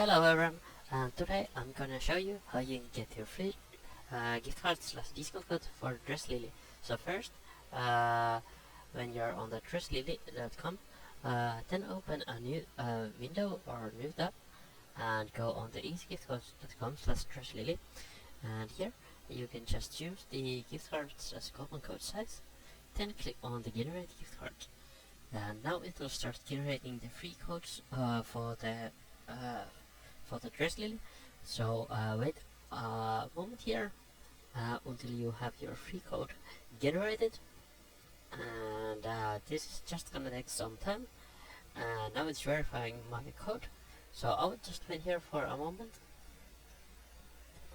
Hello everyone, and today I'm gonna show you how you can get your free gift card / discount code for Dresslily. So first, when you're on the Dresslily.com, then open a new window or new tab and go on the easygiftcards.com / Dresslily, and here you can just choose the gift cards as coupon code size, then click on the generate gift card. And now it will start generating the free codes for the Dresslily. So wait a moment here until you have your free code generated, and this is just gonna take some time. And now it's verifying my code, so I will just wait here for a moment,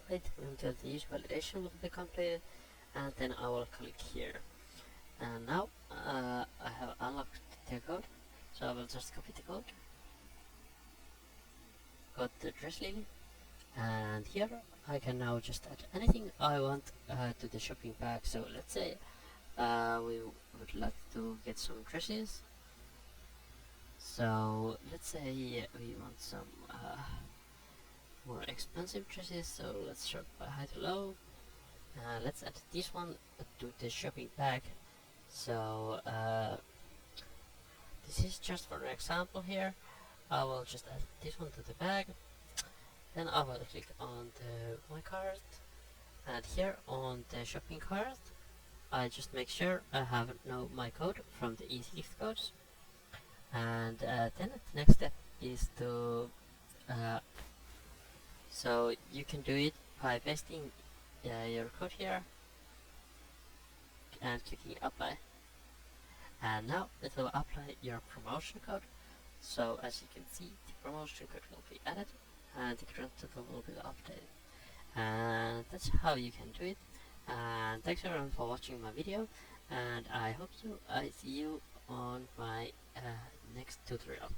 wait until the user validation will be completed, and then I will click here. And now I have unlocked the code, so I will just copy the code, go to Dresslily, and here I can now just add anything I want to the shopping bag. So let's say we would like to get some dresses, so let's say we want some more expensive dresses, so let's shop by high to low. Let's add this one to the shopping bag. So this is just for an example here. I will just add this one to the bag, then I will click on my cart, and here on the shopping cart I just make sure I have my code from the easy gift codes, and then the next step is to so you can do it by pasting your code here and clicking apply, and now it will apply your promotion code. So as you can see, the promotion code will be added and the current total will be updated, and that's how you can do it. And thanks everyone for watching my video, and I hope I see you on my next tutorial.